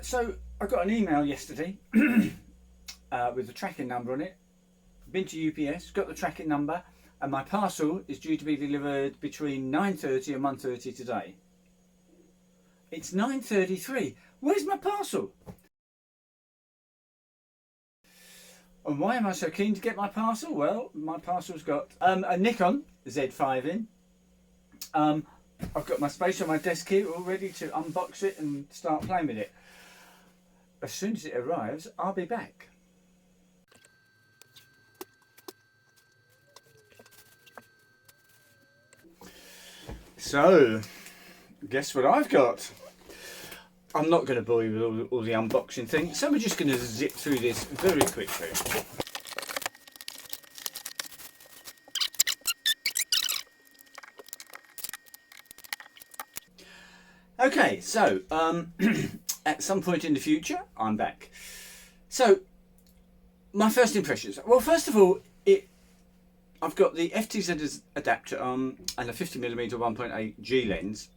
So I got an email yesterday with the tracking number on it. Been to UPS, got the tracking number, and my parcel is due to be delivered between 9:30 and 1:30 today. It's 9:33. Where's my parcel? And why am I so keen to get my parcel? Well, my parcel's got a Nikon Z5 in. I've got my space on my desk here all ready to unbox it and start playing with it. As soon as it arrives, I'll be back. So, guess what I've got? I'm not going to bore you with all the unboxing things, so we're just going to zip through this very quickly. Okay, so at some point in the future, I'm back. So, my first impressions. Well, first of all, I've got the FTZ adapter and a 50mm 1.8 G lens,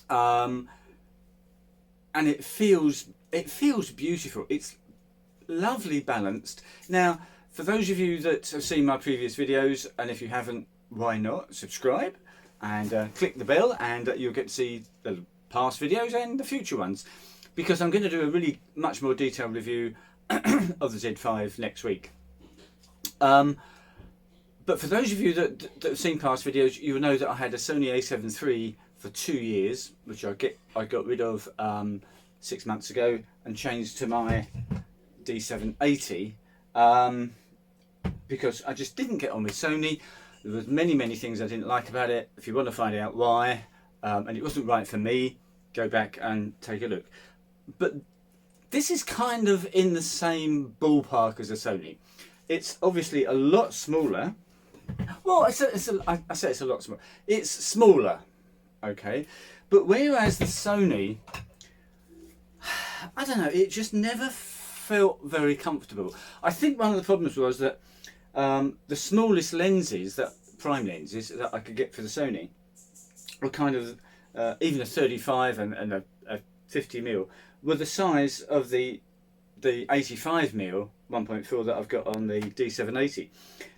and it feels beautiful. It's lovely balanced. Now, for those of you that have seen my previous videos, and if you haven't, why not subscribe and click the bell, and you'll get to see the past videos and the future ones, because I'm going to do a really much more detailed review of the Z5 next week. But for those of you that have seen past videos, you will know that I had a Sony a7 III for 2 years, which I got rid of 6 months ago and changed to my D780 because I just didn't get on with Sony. There was many things I didn't like about it. If you want to find out why, and it wasn't right for me, go back and take a look. But this is kind of in the same ballpark as a Sony. It's obviously a lot smaller. Well, I say it's a lot smaller. It's smaller, okay. But whereas the Sony, I don't know, it just never felt very comfortable. I think one of the problems was that the smallest lenses, prime lenses that I could get for the Sony, were kind of even a 35 and a 50mm were the size of the 85mm 1.4 that I've got on the D780.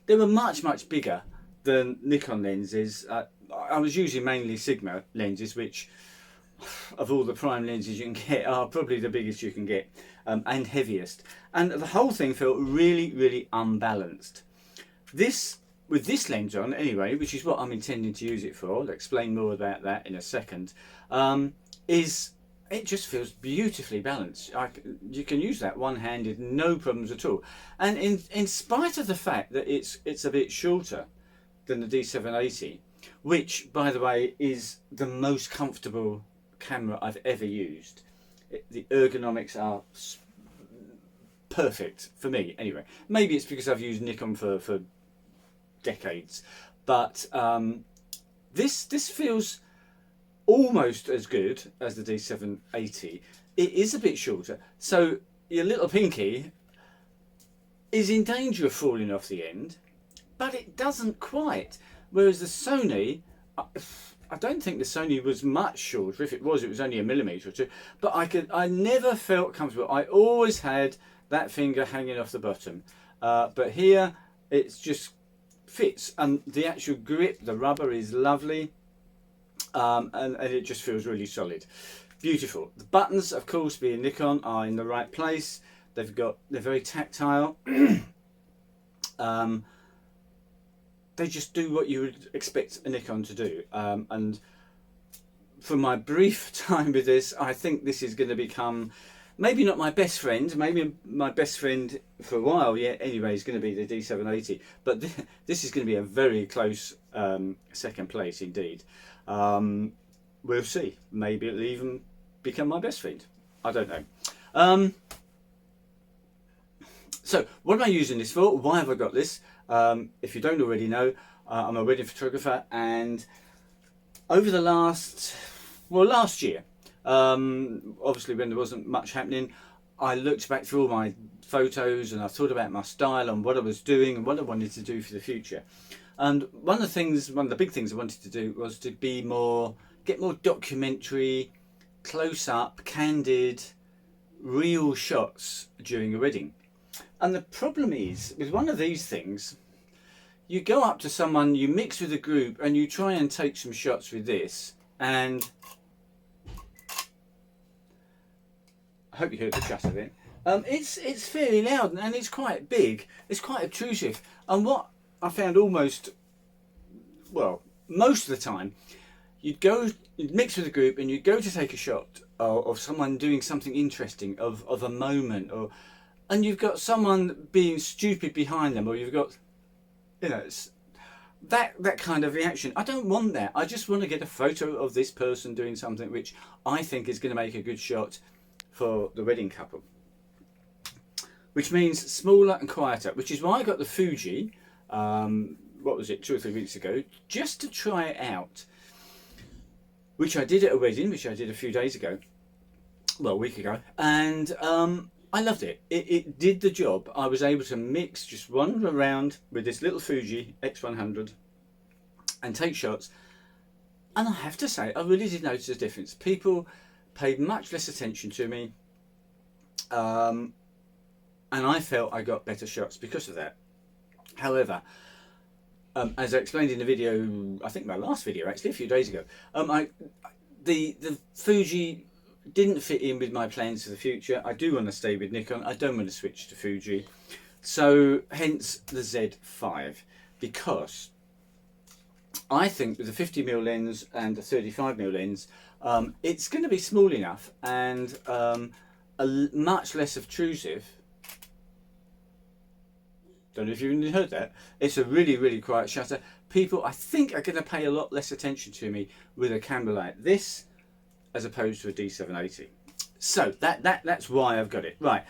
They were much bigger than Nikon lenses. I was using mainly Sigma lenses, which of all the prime lenses you can get are probably the biggest you can get and heaviest. And the whole thing felt really unbalanced. With this lens on anyway, which is what I'm intending to use it for, I'll explain more about that in a second, it just feels beautifully balanced. You can use that one-handed, no problems at all. And in spite of the fact that it's a bit shorter than the D780, which, by the way, is the most comfortable camera I've ever used. The ergonomics are perfect for me, anyway. Maybe it's because I've used Nikon for decades, but this feels almost as good as the D780. It is a bit shorter, so your little pinky is in danger of falling off the end, but it doesn't quite. Whereas the Sony, I don't think the Sony was much shorter. If it was only a millimetre or two, but I never felt comfortable. I always had that finger hanging off the bottom, but here it's just fits, and the actual grip, the rubber is lovely. And it just feels really solid. Beautiful. The buttons, of course, being Nikon, are in the right place. They're very tactile. They just do what you would expect a Nikon to do. And for my brief time with this, I think this is going to become maybe not my best friend, maybe my best friend for a while yet anyway is going to be the D780, but this is going to be a very close second place indeed. We'll see. Maybe it'll even become my best friend. I don't know. So what am I using this for? Why have I got this? If you don't already know, I'm a wedding photographer, and over the last year, obviously when there wasn't much happening, I looked back through all my photos and I thought about my style and what I was doing and what I wanted to do for the future. And one of the big things I wanted to do was to get more documentary, close up, candid real shots during a wedding. And the problem is, with one of these things, you go up to someone, you mix with a group, and you try and take some shots with this, and I hope you heard the shutter then. It's fairly loud and it's quite big. It's quite obtrusive. And what I found most of the time, you'd mix with a group and you'd go to take a shot of someone doing something interesting, of a moment, and you've got someone being stupid behind them, or you've got, that kind of reaction. I don't want that. I just want to get a photo of this person doing something which I think is going to make a good shot for the wedding couple. Which means smaller and quieter, which is why I got the Fuji, what was it, 2 or 3 weeks ago, just to try it out. Which I did at a wedding, which I did a few days ago, well, a week ago, and I loved it. It did the job. I was able to mix, just wander around with this little Fuji X100 and take shots. And I have to say, I really did notice a difference. People paid much less attention to me. And I felt I got better shots because of that. However, as I explained in the video, I think my last video actually, a few days ago, the Fuji didn't fit in with my plans for the future. I do want to stay with Nikon. I don't want to switch to Fuji. So hence the Z5, because I think with a 50mm lens and a 35mm lens, it's going to be small enough and much less obtrusive. Don't know if you even heard that. It's a really, really quiet shutter. People, I think, are going to pay a lot less attention to me with a camera like this as opposed to a D780. So that's why I've got it. Right.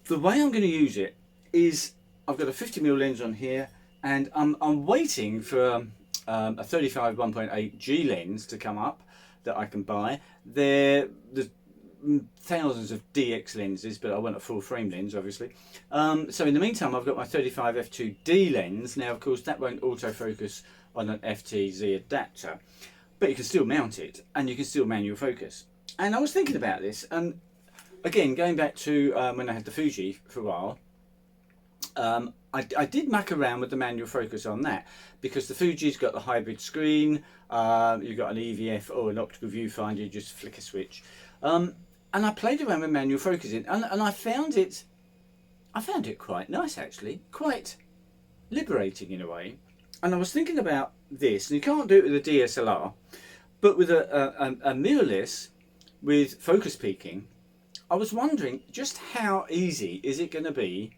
The way I'm going to use it is I've got a 50mm lens on here, and I'm waiting for a 35 1.8 G lens to come up that I can buy. There's thousands of DX lenses, but I want a full frame lens, obviously. So in the meantime, I've got my 35 f2D lens. Now, of course, that won't autofocus on an FTZ adapter, but you can still mount it and you can still manual focus. And I was thinking about this, and again, going back to when I had the Fuji for a while, I did muck around with the manual focus on that, because the Fuji's got the hybrid screen, you've got an EVF or an optical viewfinder, you just flick a switch. And I played around with manual focusing, and I found it quite nice, actually, quite liberating in a way. And I was thinking about this, and you can't do it with a DSLR, but with a mirrorless with focus peaking, I was wondering just how easy is it going to be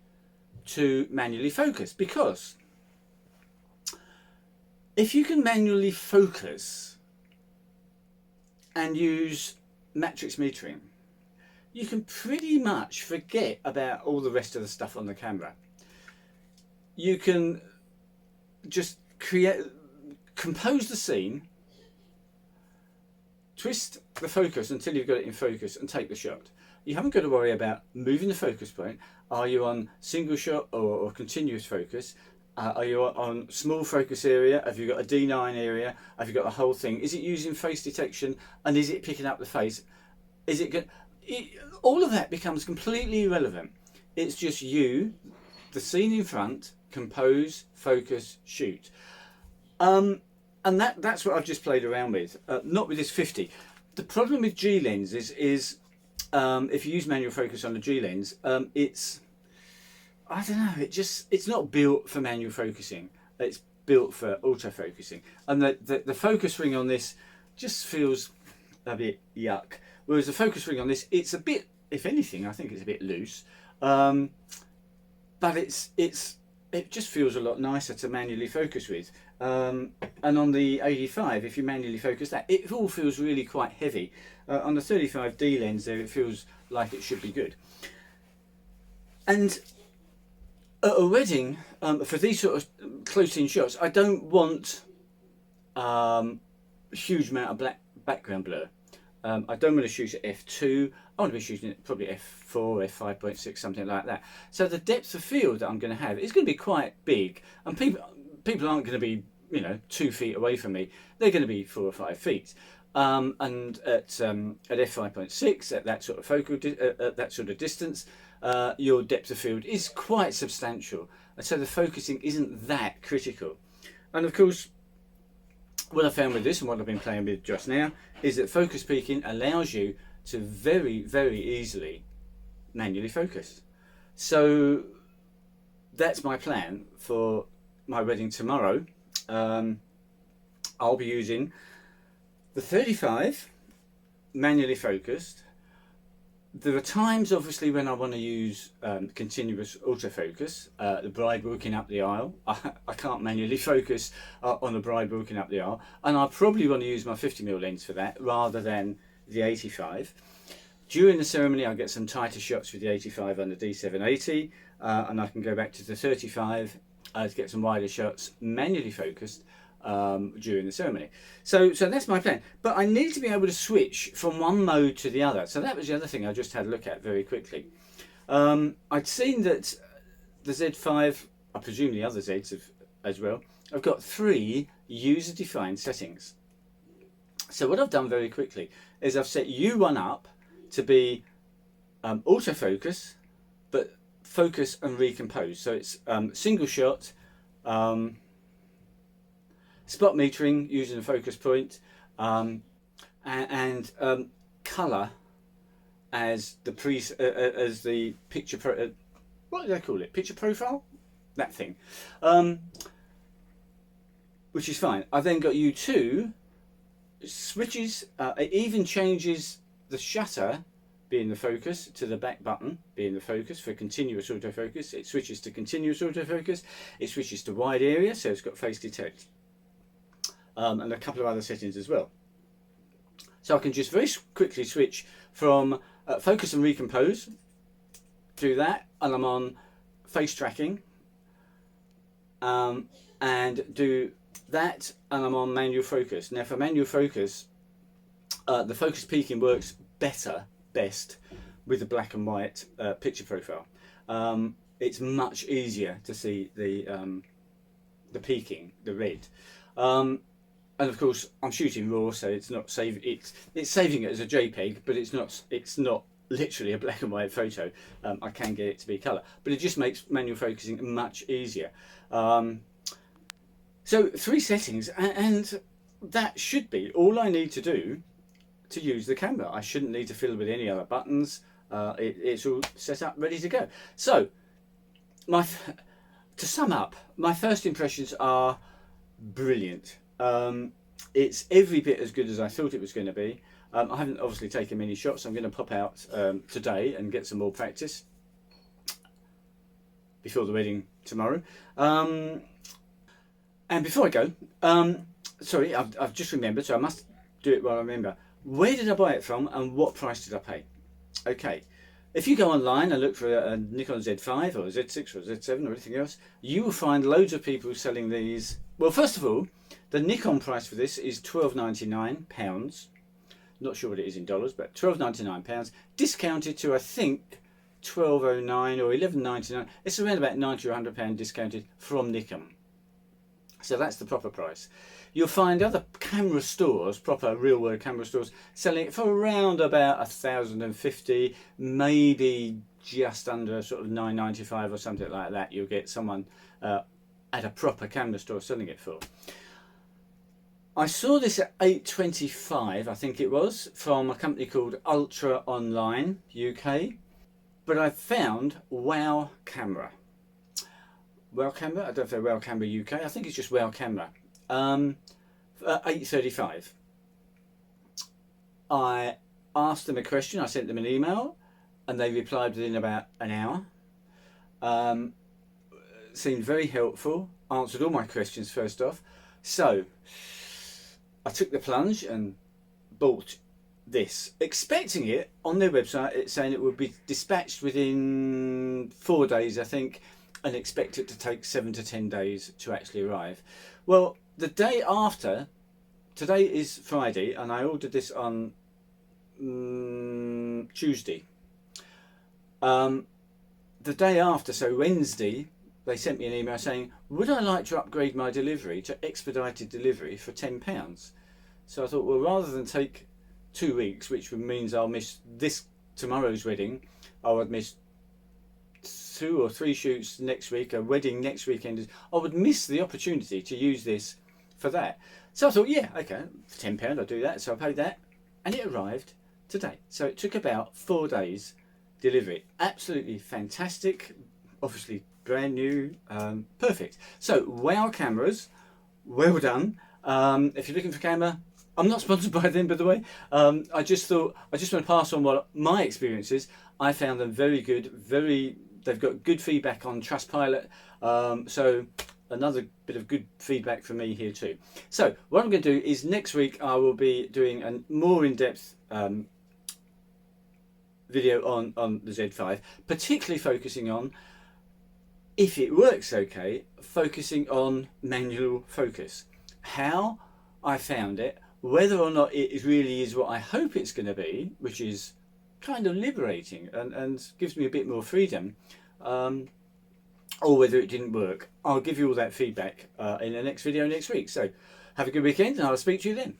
to manually focus, because if you can manually focus and use matrix metering, you can pretty much forget about all the rest of the stuff on the camera. You can just compose the scene, twist the focus until you've got it in focus, and take the shot. You haven't got to worry about moving the focus point. Are you on single shot or continuous focus? Are you on small focus area? Have you got a D9 area? Have you got the whole thing? Is it using face detection, and is it picking up the face? Is it good? All of that becomes completely irrelevant. It's just you, the scene in front, compose, focus, shoot. And that's what I've just played around with. Not with this 50. The problem with G lenses is if you use manual focus on the G lens, I don't know, it's not built for manual focusing. It's built for autofocusing. And the focus ring on this just feels a bit yuck. Whereas the focus ring on this, it's a bit, if anything, I think it's a bit loose. But it just feels a lot nicer to manually focus with. And on the 85, if you manually focus that, it all feels really quite heavy. On the 35D lens there, it feels like it should be good. And at a wedding, for these sort of close-in shots, I don't want a huge amount of black background blur. I don't want to shoot at f2. I want to be shooting at probably f4, f5.6, something like that. So the depth of field that I'm going to have is going to be quite big, and people aren't going to be 2 feet away from me. They're going to be 4 or 5 feet. and at f5.6 at that sort of at that sort of distance, your depth of field is quite substantial, and so the focusing isn't that critical. And of course, what I found with this and what I've been playing with just now is that focus peaking allows you to very, very easily manually focus. So that's my plan for my wedding tomorrow. I'll be using the 35 manually focused. There are times obviously when I want to use continuous autofocus, the bride walking up the aisle. I can't manually focus on the bride walking up the aisle, and I probably want to use my 50mm lens for that rather than the 85. During the ceremony I'll get some tighter shots with the 85 and the D780, and I can go back to the 35 to get some wider shots manually focused during the ceremony. So that's my plan, but I need to be able to switch from one mode to the other. So that was the other thing I just had a look at very quickly. I'd seen that the Z5, I presume the other Zs have as well, I've got 3 user-defined settings. So what I've done very quickly is I've set U1 up to be autofocus, but focus and recompose. So it's single shot, spot metering using a focus point, and colour as the picture what do they call it? Picture profile? That thing. Which is fine. I've then got U2 switches, it even changes the shutter being the focus to the back button being the focus for continuous autofocus. It switches to continuous autofocus. It switches to wide area, so it's got face detect, and a couple of other settings as well. So I can just very quickly switch from focus and recompose, do that, and I'm on face tracking, and do that, and I'm on manual focus. Now for manual focus, the focus peaking works best with the black and white picture profile. It's much easier to see the peaking, the red, and of course I'm shooting raw, so it's not it's saving it as a JPEG, but it's not literally a black and white photo. I can get it to be colour, but it just makes manual focusing much easier. So 3 settings, and that should be all I need to do to use the camera. I shouldn't need to fiddle with any other buttons. It's all set up, ready to go. So to sum up, my first impressions are brilliant. It's every bit as good as I thought it was going to be. I haven't obviously taken many shots. I'm going to pop out today and get some more practice before the wedding tomorrow. And before I go, sorry, I've just remembered, so I must do it while I remember. Where did I buy it from and what price did I pay? Okay, if you go online and look for a Nikon Z5 or a Z6 or a Z7 or anything else, you will find loads of people selling these. Well, first of all, the Nikon price for this is £12.99. Not sure what it is in dollars, but £12.99, discounted to I think £12.09 or £11.99. It's around about £90 or £100 discounted from Nikon. So that's the proper price. You'll find other camera stores, proper real world camera stores, selling it for around about £1,050, maybe just under sort of £9.95 or something like that. You'll get someone at a proper camera store selling it for. I saw this at $8.25, I think it was, from a company called Ultra Online UK, but I found Wow Camera. Wow Camera? I don't know if they're Wow Camera UK. I think it's just Wow Camera. $8.35. I asked them a question. I sent them an email, and they replied within about an hour. Seemed very helpful. Answered all my questions first off. So I took the plunge and bought this, expecting it on their website. It's saying it would be dispatched within 4 days, I think, and expect it to take 7 to 10 days to actually arrive. Well, the day after, today is Friday, and I ordered this on Tuesday. The day after, so Wednesday, they sent me an email saying, would I like to upgrade my delivery to expedited delivery for £10? So I thought, well, rather than take 2 weeks, which means I'll miss tomorrow's wedding, I would miss 2 or 3 shoots next week, a wedding next weekend, I would miss the opportunity to use this for that. So I thought, yeah, okay, for £10 I'll do that. So I paid that, and it arrived today. So it took about 4 days delivery. Absolutely fantastic, obviously brand new, perfect. So wow cameras, well done. If you're looking for a camera, I'm not sponsored by them, by the way. I just want to pass on what my experience is. I found them very good, they've got good feedback on Trustpilot. So another bit of good feedback from me here too. So what I'm going to do is next week I will be doing a more in-depth video on the Z5, particularly focusing on, if it works okay, focusing on manual focus. How I found it, whether or not it really is what I hope it's going to be, which is kind of liberating and gives me a bit more freedom, or whether it didn't work. I'll give you all that feedback in the next video next week. So have a good weekend, and I'll speak to you then.